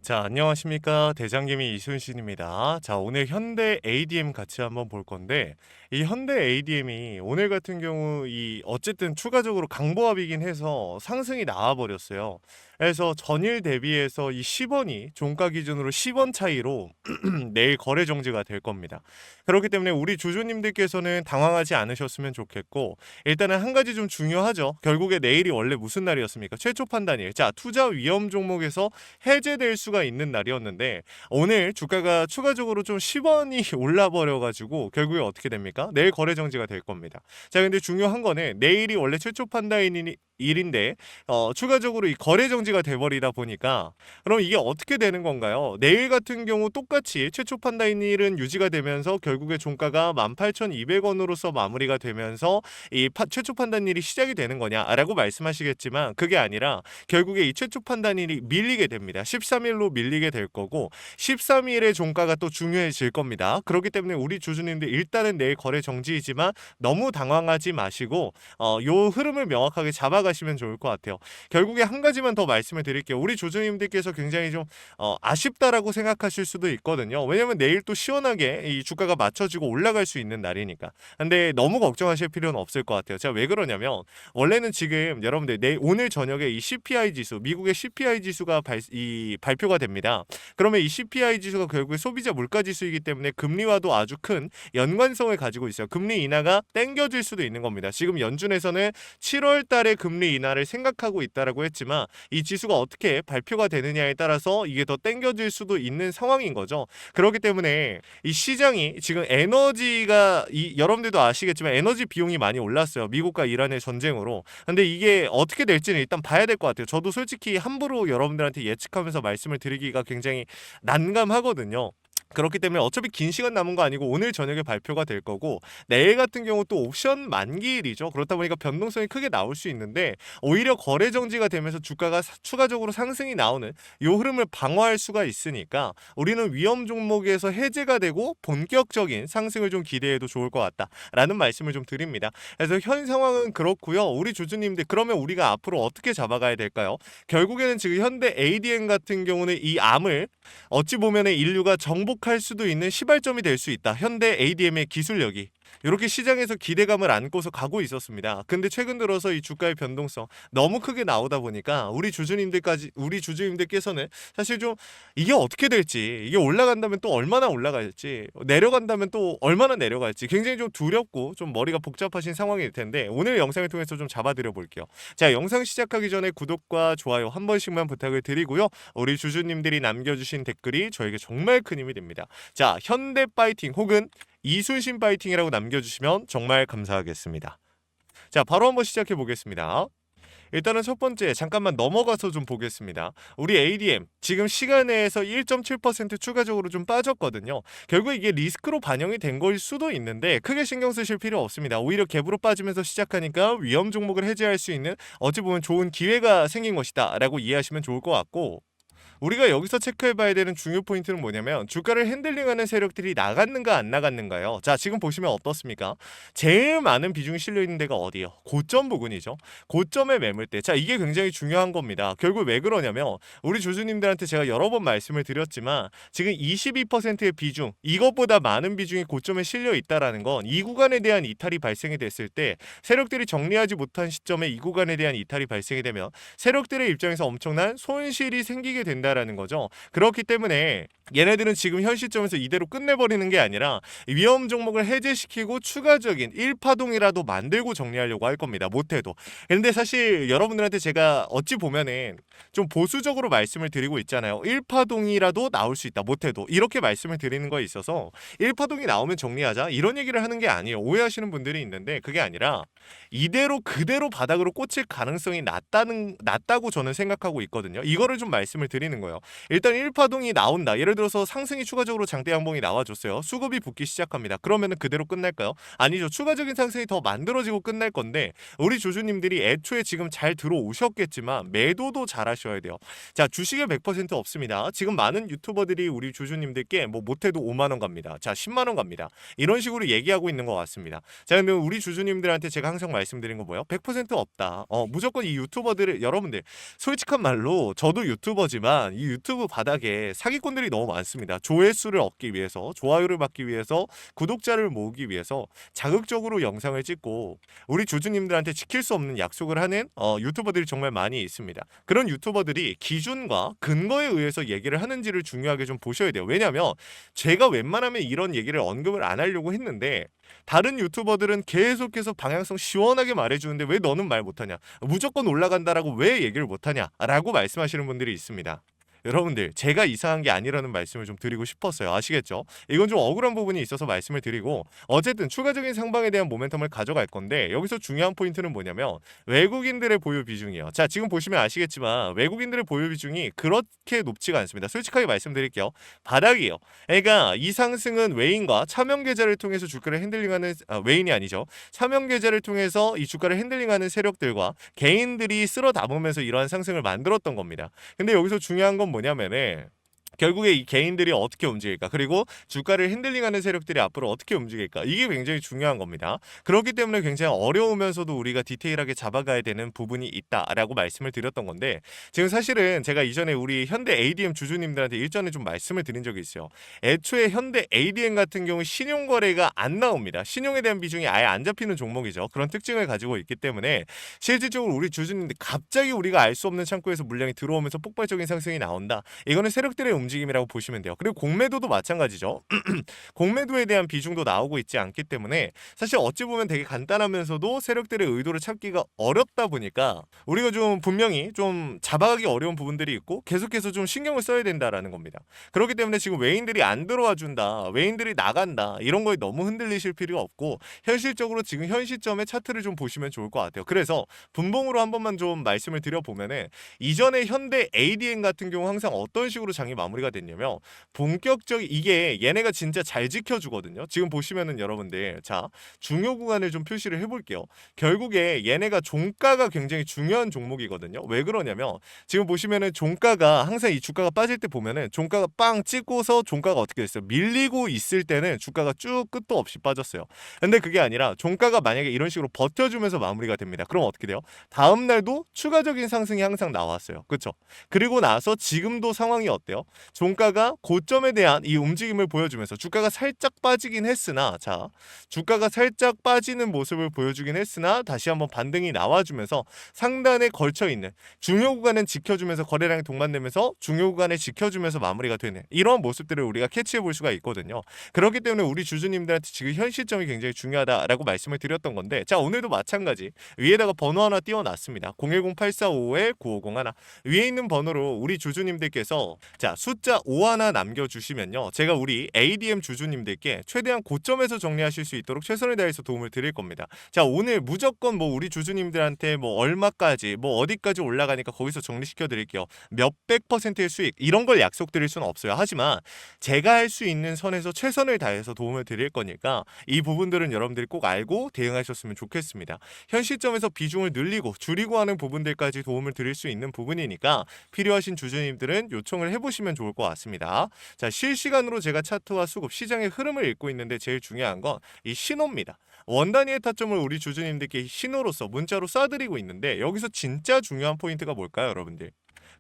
자, 안녕하십니까. 대장개미 이순신입니다. 자, 오늘 현대 ADM 같이 한번 볼 건데, 이 현대 ADM이 오늘 같은 경우 어쨌든 추가적으로 강보합이긴 해서 상승이 나와버렸어요. 그래서 전일 대비해서 이 10원이 종가 기준으로 10원 차이로 내일 거래 정지가 될 겁니다. 그렇기 때문에 우리 주주님들께서는 당황하지 않으셨으면 좋겠고, 일단은 한 가지 좀 중요하죠. 결국에 내일이 원래 무슨 날이었습니까? 최초 판단일. 자, 투자 위험 종목에서 해제될 수가 있는 날이었는데 오늘 주가가 추가적으로 좀 10원이 올라버려가지고 결국에 어떻게 됩니까? 내일 거래 정지가 될 겁니다. 자, 근데 중요한 거는 내일이 원래 최초 판단일이 일인데 추가적으로 이 거래 정지가 돼버리다 보니까 그럼 이게 어떻게 되는 건가요? 내일 같은 경우 똑같이 최초 판단일은 유지가 되면서 결국에 종가가 18,200원으로서 마무리가 되면서 최초 판단일이 시작이 되는 거냐라고 말씀하시겠지만 그게 아니라 결국에 이 최초 판단일이 밀리게 됩니다. 13일로 밀리게 될 거고 13일의 종가가 또 중요해질 겁니다. 그렇기 때문에 우리 주주님들 일단은 내일 거래 정지이지만 너무 당황하지 마시고 요 흐름을 명확하게 잡아가시면 좋을 것 같아요. 결국에 한 가지만 더 말씀을 드릴게요. 우리 주주님들께서 굉장히 좀 아쉽다라고 생각하실 수도 있거든요. 왜냐면 내일 또 시원하게 이 주가가 맞춰지고 올라갈 수 있는 날이니까. 근데 너무 걱정하실 필요는 없을 것 같아요. 제가 왜 그러냐면 원래는 지금 여러분들 오늘 저녁에 이 CPI 지수, 미국의 CPI 지수가 발표가 됩니다. 그러면 이 CPI 지수가 결국에 소비자 물가 지수이기 때문에 금리와도 아주 큰 연관성을 가지고 있어요. 금리 인하가 땡겨질 수도 있는 겁니다. 지금 연준에서는 7월 달에 금리 인하를 생각하고 있다라고 했지만 이 지수가 어떻게 발표가 되느냐에 따라서 이게 더 땡겨질 수도 있는 상황인 거죠. 그렇기 때문에 이 시장이 지금 에너지가 여러분들도 아시겠지만 에너지 비용이 많이 올랐어요. 미국과 이란의 전쟁으로. 근데 이게 어떻게 될지는 일단 봐야 될 것 같아요. 저도 솔직히 함부로 여러분들한테 예측하면서 말씀을 드리기가 굉장히 난감하거든요. 그렇기 때문에 어차피 긴 시간 남은 거 아니고 오늘 저녁에 발표가 될 거고 내일 같은 경우 또 옵션 만기일이죠. 그렇다 보니까 변동성이 크게 나올 수 있는데 오히려 거래 정지가 되면서 주가가 추가적으로 상승이 나오는 이 흐름을 방어할 수가 있으니까 우리는 위험 종목에서 해제가 되고 본격적인 상승을 좀 기대해도 좋을 것 같다라는 말씀을 좀 드립니다. 그래서 현 상황은 그렇고요. 우리 주주님들 그러면 우리가 앞으로 어떻게 잡아가야 될까요? 결국에는 지금 현대 ADM 같은 경우는 이 암을 어찌 보면 인류가 정복할 수도 있는 시발점이 될 수 있다. 현대 ADM의 기술력이. 이렇게 시장에서 기대감을 안고서 가고 있었습니다. 근데 최근 들어서 이 주가의 변동성 너무 크게 나오다 보니까 우리 주주님들께서는 사실 좀 이게 어떻게 될지, 이게 올라간다면 또 얼마나 올라갈지, 내려간다면 또 얼마나 내려갈지 굉장히 좀 두렵고 좀 머리가 복잡하신 상황일 텐데 오늘 영상을 통해서 좀 잡아드려 볼게요. 자, 영상 시작하기 전에 구독과 좋아요 한 번씩만 부탁을 드리고요. 우리 주주님들이 남겨주신 댓글이 저에게 정말 큰 힘이 됩니다. 자, 현대 파이팅 혹은 이순신 파이팅이라고 남겨주시면 정말 감사하겠습니다. 자, 바로 한번 시작해 보겠습니다. 일단은 첫 번째 잠깐만 넘어가서 좀 보겠습니다. 우리 ADM 지금 시간에서 1.7% 추가적으로 좀 빠졌거든요. 결국 이게 리스크로 반영이 된 걸 수도 있는데 크게 신경 쓰실 필요 없습니다. 오히려 갭으로 빠지면서 시작하니까 위험 종목을 해제할 수 있는 어찌 보면 좋은 기회가 생긴 것이다 라고 이해하시면 좋을 것 같고 우리가 여기서 체크해봐야 되는 중요 포인트는 뭐냐면 주가를 핸들링하는 세력들이 나갔는가 안 나갔는가요. 자, 지금 보시면 어떻습니까? 제일 많은 비중이 실려있는 데가 어디예요? 고점 부근이죠. 고점의 매물대. 자, 이게 굉장히 중요한 겁니다. 결국 왜 그러냐면 우리 주주님들한테 제가 여러 번 말씀을 드렸지만 지금 22%의 비중, 이것보다 많은 비중이 고점에 실려있다라는 건 이 구간에 대한 이탈이 발생이 됐을 때 세력들이 정리하지 못한 시점에 이 구간에 대한 이탈이 발생이 되면 세력들의 입장에서 엄청난 손실이 생기게 된다라는 거죠. 그렇기 때문에 얘네들은 지금 현 시점에서 이대로 끝내버리는 게 아니라 위험 종목을 해제시키고 추가적인 1파동이라도 만들고 정리하려고 할 겁니다. 못해도. 근데 사실 여러분들한테 제가 어찌 보면은 좀 보수적으로 말씀을 드리고 있잖아요. 1파동이라도 나올 수 있다. 못해도. 이렇게 말씀을 드리는 거에 있어서 1파동이 나오면 정리하자. 이런 얘기를 하는 게 아니에요. 오해하시는 분들이 있는데 그게 아니라 이대로 그대로 바닥으로 꽂힐 가능성이 낮다고 저는 생각하고 있거든요. 이거를 좀 말씀을 드리는 거예요. 일단 1파동이 나온다. 예를 들어서 상승이 추가적으로 장대 양봉이 나와줬어요. 수급이 붙기 시작합니다. 그러면은 그대로 끝날까요? 아니죠. 추가적인 상승이 더 만들어지고 끝날 건데 우리 주주님들이 애초에 지금 잘 들어오셨겠지만 매도도 잘 하셔야 돼요. 자, 주식에 100% 없습니다. 지금 많은 유튜버들이 우리 주주님들께 뭐 못해도 5만 원 갑니다. 자, 10만 원 갑니다. 이런 식으로 얘기하고 있는 것 같습니다. 자, 근데 우리 주주님들한테 제가 항상 말씀드린 거 뭐예요? 100% 없다. 무조건 이 유튜버들을 여러분들 솔직한 말로 저도 유튜버지만 보시면 이 유튜브 바닥에 사기꾼들이 너무 많습니다. 조회수를 얻기 위해서, 좋아요를 받기 위해서, 구독자를 모으기 위해서 자극적으로 영상을 찍고 우리 주주님들한테 지킬 수 없는 약속을 하는 유튜버들이 정말 많이 있습니다. 그런 유튜버들이 기준과 근거에 의해서 얘기를 하는지를 중요하게 좀 보셔야 돼요. 왜냐하면 제가 웬만하면 이런 얘기를 언급을 안 하려고 했는데 다른 유튜버들은 계속해서 방향성 시원하게 말해주는데 왜 너는 말 못하냐? 무조건 올라간다라고 왜 얘기를 못하냐? 라고 말씀하시는 분들이 있습니다. 여러분들 제가 이상한 게 아니라는 말씀을 좀 드리고 싶었어요. 아시겠죠? 이건 좀 억울한 부분이 있어서 말씀을 드리고 어쨌든 추가적인 상방에 대한 모멘텀을 가져갈 건데 여기서 중요한 포인트는 뭐냐면 외국인들의 보유 비중이에요. 자, 지금 보시면 아시겠지만 외국인들의 보유 비중이 그렇게 높지가 않습니다. 솔직하게 말씀드릴게요. 바닥이에요. 그러니까 이 상승은 외인과 차명 계좌를 통해서 주가를 핸들링하는 외인이 아니죠. 차명 계좌를 통해서 이 주가를 핸들링하는 세력들과 개인들이 쓸어 담으면서 이러한 상승을 만들었던 겁니다. 근데 여기서 중요한 건 뭐냐면은 결국에 이 개인들이 어떻게 움직일까? 그리고 주가를 핸들링하는 세력들이 앞으로 어떻게 움직일까? 이게 굉장히 중요한 겁니다. 그렇기 때문에 굉장히 어려우면서도 우리가 디테일하게 잡아가야 되는 부분이 있다라고 말씀을 드렸던 건데 지금 사실은 제가 이전에 우리 현대 ADM 주주님들한테 일전에 좀 말씀을 드린 적이 있어요. 애초에 현대 ADM 같은 경우 신용거래가 안 나옵니다. 신용에 대한 비중이 아예 안 잡히는 종목이죠. 그런 특징을 가지고 있기 때문에 실질적으로 우리 주주님들 갑자기 우리가 알 수 없는 창구에서 물량이 들어오면서 폭발적인 상승이 나온다. 이거는 세력들의 움직임이라고 보시면 돼요. 그리고 공매도도 마찬가지죠. 공매도에 대한 비중도 나오고 있지 않기 때문에 사실 어찌 보면 되게 간단하면서도 세력들의 의도를 찾기가 어렵다 보니까 우리가 좀 분명히 좀 잡아가기 어려운 부분들이 있고 계속해서 좀 신경을 써야 된다라는 겁니다. 그렇기 때문에 지금 외인들이 안 들어와 준다, 외인들이 나간다 이런 거에 너무 흔들리실 필요가 없고 현실적으로 지금 현 시점의 차트를 좀 보시면 좋을 것 같아요. 그래서 분봉으로 한 번만 좀 말씀을 드려보면은 이전에 현대 ADM 같은 경우 항상 어떤 식으로 장이 마무리가 됐냐면 본격적인 이게 얘네가 진짜 잘 지켜주거든요. 지금 보시면은 여러분들 자 중요 구간을 좀 표시를 해볼게요. 결국에 얘네가 종가가 굉장히 중요한 종목이거든요. 왜 그러냐면 지금 보시면은 종가가 항상 이 주가가 빠질 때 보면은 종가가 빵 찍고서 종가가 어떻게 됐어요? 밀리고 있을 때는 주가가 쭉 끝도 없이 빠졌어요. 근데 그게 아니라 종가가 만약에 이런 식으로 버텨주면서 마무리가 됩니다. 그럼 어떻게 돼요? 다음 날도 추가적인 상승이 항상 나왔어요. 그렇죠? 그리고 나서 지금도 상황이 어때요? 종가가 고점에 대한 이 움직임을 보여주면서 주가가 살짝 빠지긴 했으나 자 주가가 살짝 빠지는 모습을 보여주긴 했으나 다시 한번 반등이 나와주면서 상단에 걸쳐있는 중요 구간은 지켜주면서 거래량이 동반되면서 중요 구간에 지켜주면서 마무리가 되는 이런 모습들을 우리가 캐치해 볼 수가 있거든요. 그렇기 때문에 우리 주주님들한테 지금 현 시점이 굉장히 중요하다라고 말씀을 드렸던 건데 자 오늘도 마찬가지 위에다가 번호 하나 띄워놨습니다. 010-8455-9501 위에 있는 번호로 우리 주주님들께서 자 숫자 5 하나 남겨주시면요 제가 우리 ADM 주주님들께 최대한 고점에서 정리하실 수 있도록 최선을 다해서 도움을 드릴 겁니다. 자 오늘 무조건 뭐 우리 주주님들한테 뭐 얼마까지 뭐 어디까지 올라가니까 거기서 정리시켜 드릴게요. 몇백 %의 수익 이런 걸 약속드릴 수는 없어요. 하지만 제가 할 수 있는 선에서 최선을 다해서 도움을 드릴 거니까 이 부분들은 여러분들이 꼭 알고 대응하셨으면 좋겠습니다. 현 시점에서 비중을 늘리고 줄이고 하는 부분들까지 도움을 드릴 수 있는 부분이니까 필요하신 주주님들은 요청을 해보시면 좋을 것 같습니다. 자 실시간으로 제가 차트와 수급 시장의 흐름을 읽고 있는데 제일 중요한 건 이 신호입니다. 원 단위의 타점을 우리 주주님들께 신호로서 문자로 쏴드리고 있는데 여기서 진짜 중요한 포인트가 뭘까요 여러분들?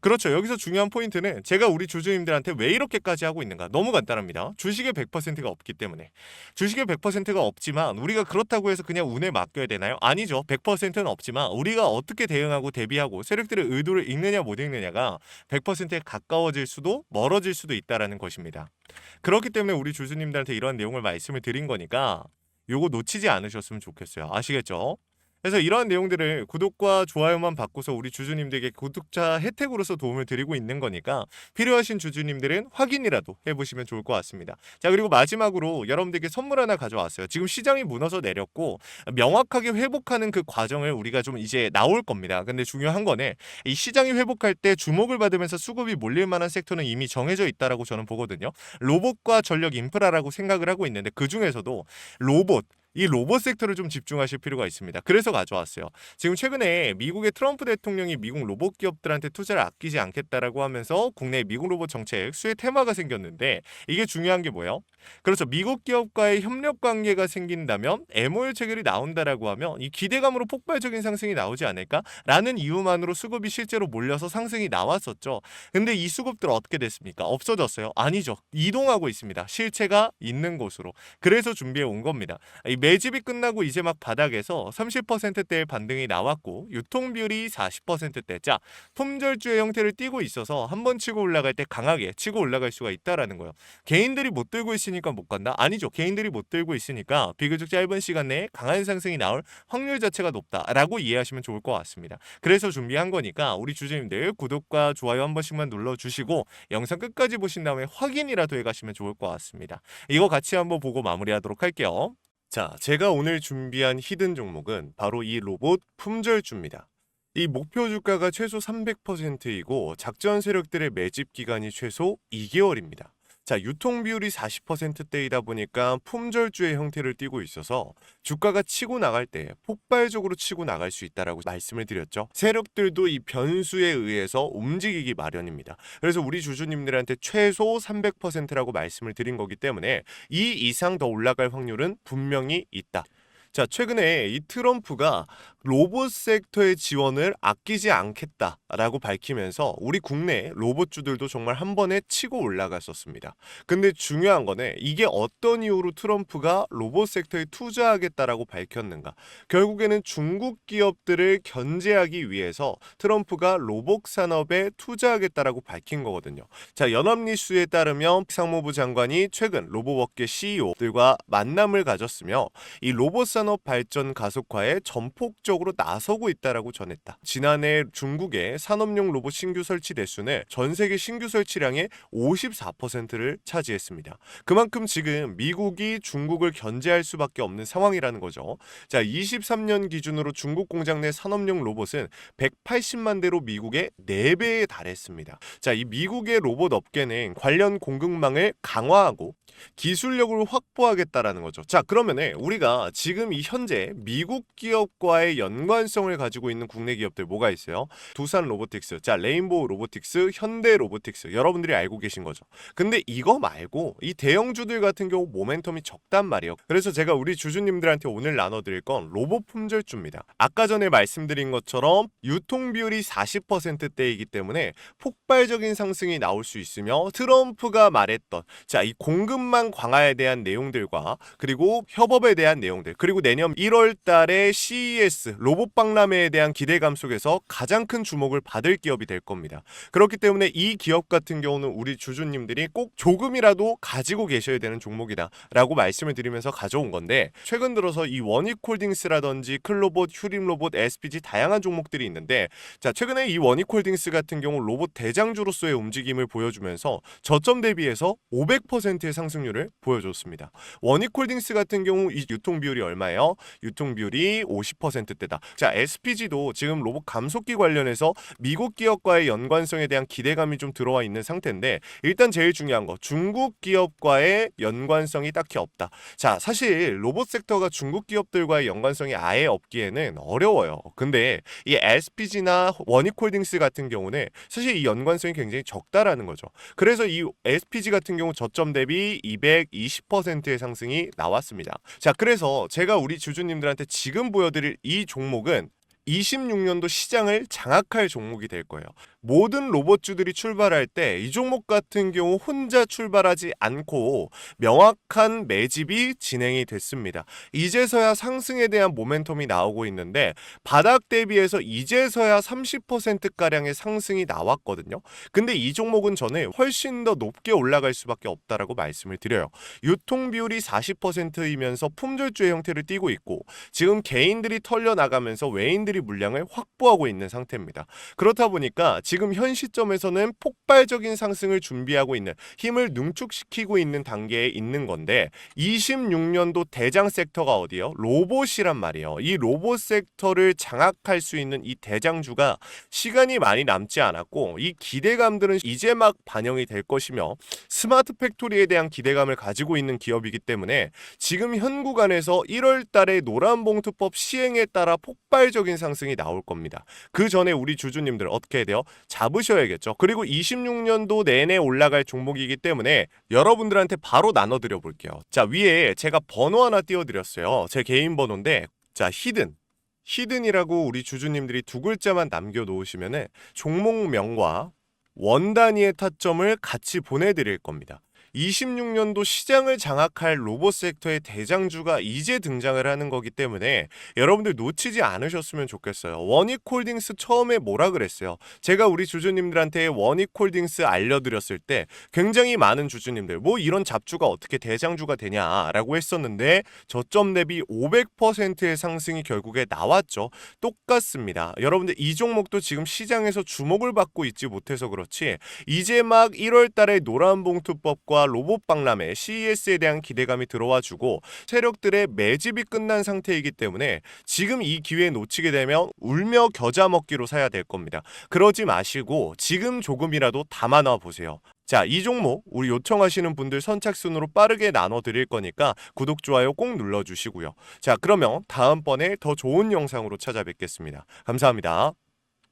그렇죠. 여기서 중요한 포인트는 제가 우리 주주님들한테 왜 이렇게까지 하고 있는가? 너무 간단합니다. 주식의 100%가 없기 때문에. 주식의 100%가 없지만 우리가 그렇다고 해서 그냥 운에 맡겨야 되나요? 아니죠. 100%는 없지만 우리가 어떻게 대응하고 대비하고 세력들의 의도를 읽느냐 못 읽느냐가 100%에 가까워질 수도 멀어질 수도 있다라는 것입니다. 그렇기 때문에 우리 주주님들한테 이런 내용을 말씀을 드린 거니까 요거 놓치지 않으셨으면 좋겠어요. 아시겠죠? 그래서 이러한 내용들을 구독과 좋아요만 받고서 우리 주주님들에게 구독자 혜택으로서 도움을 드리고 있는 거니까 필요하신 주주님들은 확인이라도 해보시면 좋을 것 같습니다. 자 그리고 마지막으로 여러분들께 선물 하나 가져왔어요. 지금 시장이 무너져 내렸고 명확하게 회복하는 그 과정을 우리가 좀 이제 나올 겁니다. 근데 중요한 거는 이 시장이 회복할 때 주목을 받으면서 수급이 몰릴 만한 섹터는 이미 정해져 있다라고 저는 보거든요. 로봇과 전력 인프라라고 생각을 하고 있는데 그 중에서도 로봇 이 로봇 섹터를 좀 집중하실 필요가 있습니다. 그래서 가져왔어요. 지금 최근에 미국의 트럼프 대통령이 미국 로봇 기업들한테 투자를 아끼지 않겠다라고 하면서 국내 미국 로봇 정책 수혜 테마가 생겼는데 이게 중요한 게 뭐예요? 그렇죠. 미국 기업과의 협력 관계가 생긴다면 MOU 체결이 나온다라고 하면 이 기대감으로 폭발적인 상승이 나오지 않을까라는 이유만으로 수급이 실제로 몰려서 상승이 나왔었죠. 근데 이 수급들 어떻게 됐습니까? 없어졌어요? 아니죠. 이동하고 있습니다. 실체가 있는 곳으로. 그래서 준비해 온 겁니다. 이 매집이 끝나고 이제 막 바닥에서 30%대의 반등이 나왔고 유통 비율이 40%대. 자, 품절주의 형태를 띠고 있어서 한번 치고 올라갈 때 강하게 치고 올라갈 수가 있다라는 거예요. 개인들이 못 들고 있으니까 못 간다? 아니죠. 개인들이 못 들고 있으니까 비교적 짧은 시간 내에 강한 상승이 나올 확률 자체가 높다라고 이해하시면 좋을 것 같습니다. 그래서 준비한 거니까 우리 주주님들 구독과 좋아요 한 번씩만 눌러주시고 영상 끝까지 보신 다음에 확인이라도 해가시면 좋을 것 같습니다. 이거 같이 한번 보고 마무리하도록 할게요. 자, 제가 오늘 준비한 히든 종목은 바로 이 로봇 품절주입니다. 이 목표 주가가 최소 300%이고 작전 세력들의 매집 기간이 최소 2개월입니다. 자, 유통 비율이 40%대이다 보니까 품절주의 형태를 띠고 있어서 주가가 치고 나갈 때 폭발적으로 치고 나갈 수 있다라고 말씀을 드렸죠. 세력들도 이 변수에 의해서 움직이기 마련입니다. 그래서 우리 주주님들한테 최소 300%라고 말씀을 드린 거기 때문에 이 이상 더 올라갈 확률은 분명히 있다. 자, 최근에 이 트럼프가 로봇 섹터의 지원을 아끼지 않겠다라고 밝히면서 우리 국내 로봇주들도 정말 한 번에 치고 올라갔었습니다. 근데 중요한 거는 이게 어떤 이유로 트럼프가 로봇 섹터에 투자하겠다라고 밝혔는가? 결국에는 중국 기업들을 견제하기 위해서 트럼프가 로봇 산업에 투자하겠다라고 밝힌 거거든요. 자, 연합뉴스에 따르면 상무부 장관이 최근 로봇업계 CEO들과 만남을 가졌으며 이 로봇 산업 발전 가속화에 전폭적으로 나서고 있다라고 전했다. 지난해 중국의 산업용 로봇 신규 설치 대수는 전 세계 신규 설치량의 54%를 차지했습니다. 그만큼 지금 미국이 중국을 견제할 수밖에 없는 상황이라는 거죠. 자, 23년 기준으로 중국 공장 내 산업용 로봇은 180만 대로 미국의 4배에 달했습니다. 자, 이 미국의 로봇 업계는 관련 공급망을 강화하고 기술력을 확보하겠다라는 거죠. 자, 그러면은 우리가 지금 이 현재 미국 기업과의 연관성을 가지고 있는 국내 기업들 뭐가 있어요? 두산 로보틱스, 자, 레인보우 로보틱스, 현대 로보틱스, 여러분들이 알고 계신 거죠. 근데 이거 말고 이 대형주들 같은 경우 모멘텀이 적단 말이에요. 그래서 제가 우리 주주님들한테 오늘 나눠드릴 건 로봇 품절주입니다. 아까 전에 말씀드린 것처럼 유통 비율이 40%대이기 때문에 폭발적인 상승이 나올 수 있으며 트럼프가 말했던 자, 이 공급망 강화에 대한 내용들과 그리고 협업에 대한 내용들 그리고 내년 1월 달에 CES 로봇 박람회에 대한 기대감 속에서 가장 큰 주목을 받을 기업이 될 겁니다. 그렇기 때문에 이 기업 같은 경우는 우리 주주님들이 꼭 조금이라도 가지고 계셔야 되는 종목이다 라고 말씀을 드리면서 가져온 건데 최근 들어서 이 원익홀딩스라든지 클로봇, 휴림로봇, SPG 다양한 종목들이 있는데 자, 최근에 이 원익홀딩스 같은 경우 로봇 대장주로서의 움직임을 보여주면서 저점 대비해서 500%의 상승률을 보여줬습니다. 원익홀딩스 같은 경우 이 유통 비율이 얼마예요? 유통 비율이 50%대다. 자, SPG도 지금 로봇 감속기 관련해서 미국 기업과의 연관성에 대한 기대감이 좀 들어와 있는 상태인데 일단 제일 중요한 거 중국 기업과의 연관성이 딱히 없다. 자, 사실 로봇 섹터가 중국 기업들과의 연관성이 아예 없기에는 어려워요. 근데 이 SPG나 원익홀딩스 같은 경우는 사실 이 연관성이 굉장히 적다라는 거죠. 그래서 이 SPG 같은 경우 저점 대비 220%의 상승이 나왔습니다. 자, 그래서 제가 우리 주주님들한테 지금 보여드릴 이 종목은 26년도 시장을 장악할 종목이 될 거예요. 모든 로봇주들이 출발할 때 이 종목 같은 경우 혼자 출발하지 않고 명확한 매집이 진행이 됐습니다. 이제서야 상승에 대한 모멘텀이 나오고 있는데 바닥 대비해서 이제서야 30%가량의 상승이 나왔거든요. 근데 이 종목은 저는 훨씬 더 높게 올라갈 수밖에 없다라고 말씀을 드려요. 유통 비율이 40%이면서 품절주의 형태를 띠고 있고 지금 개인들이 털려나가면서 외인들이 확실히 물량을 확보하고 있는 상태입니다. 그렇다 보니까 지금 현 시점에서는 폭발적인 상승을 준비하고 있는, 힘을 능축시키고 있는 단계에 있는 건데, 26년도 대장 섹터가 어디요? 로봇이란 말이에요. 이 로봇 섹터를 장악할 수 있는 이 대장주가 시간이 많이 남지 않았고, 이 기대감들은 이제 막 반영이 될 것이며, 스마트 팩토리에 대한 기대감을 가지고 있는 기업이기 때문에 지금 현 구간에서 1월 달에 노란봉투법 시행에 따라 폭발적인 상승이 나올 겁니다. 그 전에 우리 주주님들 어떻게 해야 돼요? 잡으셔야겠죠. 그리고 26년도 내내 올라갈 종목이기 때문에 여러분들한테 바로 나눠드려 볼게요. 자, 위에 제가 번호 하나 띄워드렸어요. 제 개인 번호인데, 자, 히든이라고 우리 주주님들이 두 글자만 남겨놓으시면은 종목명과 원 단위의 타점을 같이 보내드릴 겁니다. 26년도 시장을 장악할 로봇 섹터의 대장주가 이제 등장을 하는 거기 때문에 여러분들 놓치지 않으셨으면 좋겠어요. 원익홀딩스 처음에 뭐라 그랬어요? 제가 우리 주주님들한테 원익홀딩스 알려드렸을 때 굉장히 많은 주주님들 뭐 이런 잡주가 어떻게 대장주가 되냐라고 했었는데 저점 대비 500%의 상승이 결국에 나왔죠. 똑같습니다. 여러분들 이 종목도 지금 시장에서 주목을 받고 있지 못해서 그렇지 이제 막 1월 달에 노란봉투법과 로봇 박람회 CES에 대한 기대감이 들어와주고 세력들의 매집이 끝난 상태이기 때문에 지금 이 기회 놓치게 되면 울며 겨자 먹기로 사야 될 겁니다. 그러지 마시고 지금 조금이라도 담아놔 보세요. 자, 이 종목 우리 요청하시는 분들 선착순으로 빠르게 나눠드릴 거니까 구독, 좋아요 꼭 눌러주시고요. 자, 그러면 다음번에 더 좋은 영상으로 찾아뵙겠습니다. 감사합니다.